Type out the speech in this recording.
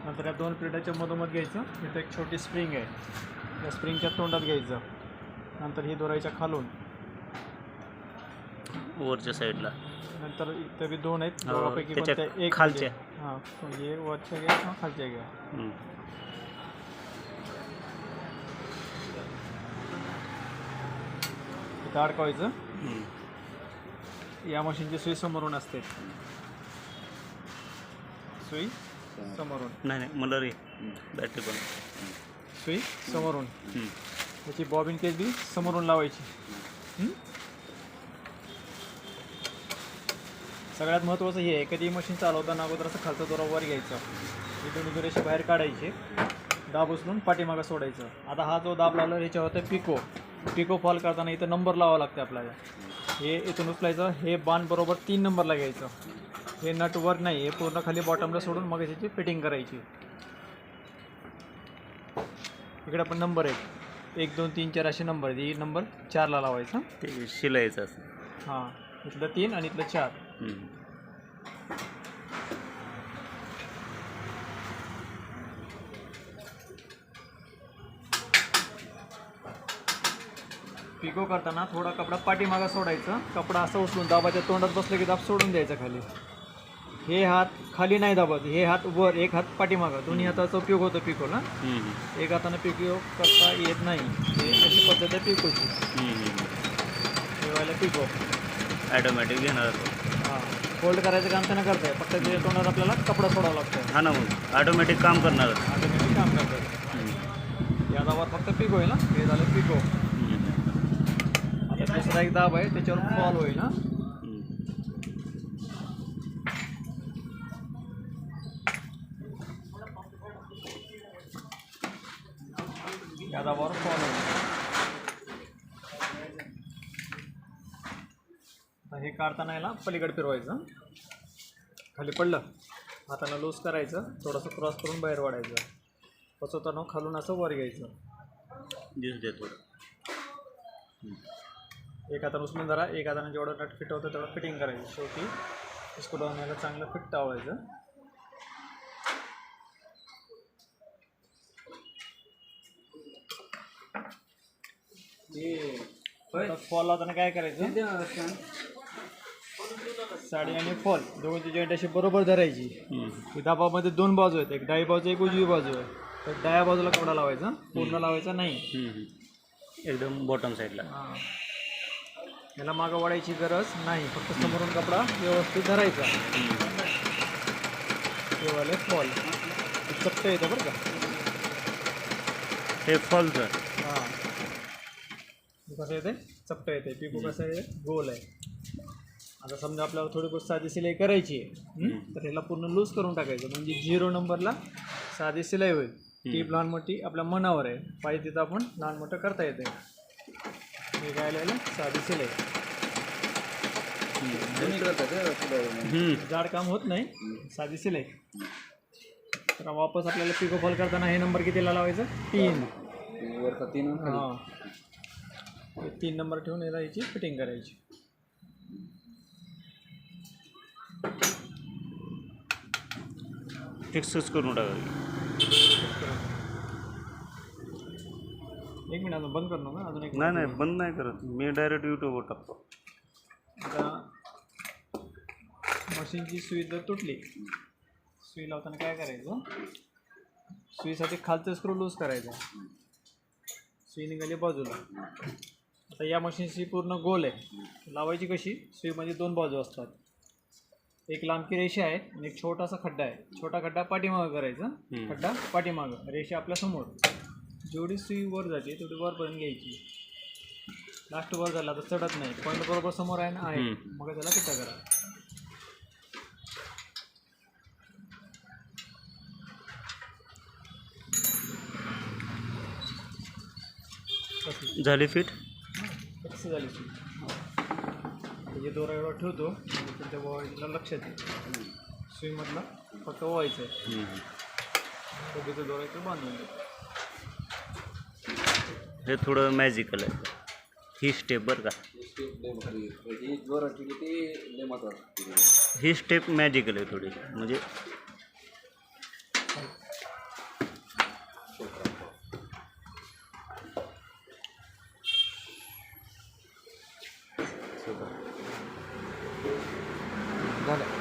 नंतर या दोन प्लेटाच्या मधोमध घ्यायचं. इथं एक छोटी स्प्रिंग आहे, या स्प्रिंगच्या तोंडात घ्यायचं. नंतर ही दोरायच्या खालून वरच्या साईडला. नंतर इथं बी दोन आहेत, दोघांपैकी कोणत्या एक खालच्या. हां, म्हणजे वरच्या घ्या किंवा खालच्या घ्या. इथं अडकवायचं. या मशीनची सुई समोरून असते, सुई समोरून. नाही मला रे बॅटरी पण सुई समोरून. त्याची बॉबिन केस बी समोरून लावायची. सगळ्यात महत्त्वाचं हे आहे, कधी मशीन चालवताना अगोदर असं खालचा दोरा वर घ्यायचा, ही दोन्ही दोरेशी बाहेर काढायचे, दाब उचलून पाठीमागं सोडायचं. आता हा जो दाब लावला ह्याच्या होतं पिको फॉल करताना इथं नंबर लावावा लागते आपल्याला. हे इथून उचलायचं, हे बाण बरोबर 3 नंबरला घ्यायचं. हे नट वर नाही, हे पूर्ण खाली बॉटमला सोडून मग याची फिटिंग करायची. इकडे पण नंबर आहेत, 1 2 3 4 असे नंबर आहेत. ही नंबर 4ला लावायचा, ते शिलाईचं असं. हां, इथलं 3 आणि इथलं 4. पिको करताना थोडा कपडा पाठीमागं सोडायचा. कपडा असं उचलून दाबाच्या तोंडात बसलं की दाब सोडून द्यायचा खाली. हे हात खाली नाही दाबत, हे हात वर, एक हात पाठीमागं. दोन्ही हाताचा उपयोग होतो पिकोला. एक हातानं पिको करता येत नाही, हे अशी पद्धत आहे पिकोची. ठेवायला पिको ॲटोमॅटिक घेणार. हां, फोल्ड करायचं काम त्यांना करत आहे, फक्त त्याच्या तोंडात आपल्याला कपडा सोडावा लागतो. हा ना, मग ऑटोमॅटिक काम करणार. ऑटोमॅटिक काम करतात. या दाबावर फक्त पिको होईल ना, हे झालं पिको. आता दुसरा एक दाब आहे, त्याच्यावर फॉल होईल ना. या दाबावर फॉल होईल. आता हे काढताना याला पलीकडे फिरवायचं. खाली पडलं, हाताला लूज करायचं, थोडंसं क्रॉस करून बाहेर वाढायचं. पचवताना खालून असं वर घ्यायचं. एक हातानं उचलून धरा, एक हातानं जेवढं नट फिट होतं तेवढं फिटिंग करायची. शेवटी स्क्रू लावण्याला चांगलं फिट टावायचं. फॉल लावताना काय करायचं, साडी आणि फॉल दोघांची जॉईंट अशी बरोबर धरायची. दाबामध्ये 2 बाजू आहेत, एक डावी बाजू एक उजवी बाजू आहे. तर डाव्या बाजूला कपडा लावायचा, पूर्ण लावायचा नाही, एकदम बॉटम साईडला. हां, याला मागं वाढायची गरज नाही, फक्त समोरून कपडा व्यवस्थित धरायचा. तेव्हा फॉल चपटं येतं बरं का, हे फॉलचं. हां, कसं येते, चपटं येते. पिको कसं आहे, गोल आहे. आता समजा आपल्याला थोडी बहुत साधी सिलाई करायची आहे, तर ह्याला पूर्ण लूज करून टाकायचं, म्हणजे 0 नंबरला साधी सिलाई होईल. टीप लहान मोठी आपल्या मनावर आहे, पाहिजे तिथं आपण लहान मोठं करता येते. हे काय लिहिलं, साधी सिलाई. जाड काम होत नाही, साधी सिलाई. तर वापस आपल्याला पिको फॉल करताना हे नंबर कितीला लावायचं, 3. हां, 3 नंबर ठेवून याला याची फिटिंग करायची. फिक्सच करून टाकायची. एक मिनिट, अजून बंद करणार ना, अजून एक. नाही बंद नाही करत मी, डायरेक्ट यूट्यूबवर टाकतो. आता मशीनची सुई जर तुटली, सुई लावताना काय करायचं, सुईसाठी खालचं स्क्रू लूज करायचा. सुई निघाली बाजूला. आता या मशीनची पूर्ण गोल आहे, लावायची कशी, सुईमध्ये 2 बाजू असतात. एक लांबकी रेषा आहे आणि एक छोटासा खड्डा आहे. छोटा खड्डा पाठीमागं करायचा, खड्डा पाठीमागं, रेषा आपल्यासमोर. जेवढी सुई वर जाते तेवढी वरपर्यंत घ्यायची. लास्ट वर झाला तर चढत नाही, पॉईंट बरोबर समोर आहे ना, आहे, मग त्याला किती करा. झाली फिट. कसं झाली सुई, हे दोरा एवढा ठेवतो, तुमच्या बॉडीला लक्षात येईल. सुईमधला फक्त व्हायचं आहे, दोघीचं दोरायचं बांधून देतो. हे थोडं मॅजिकल आहे ही स्टेप बरं का, ही स्टेप मॅजिकल आहे थोडी, म्हणजे झालं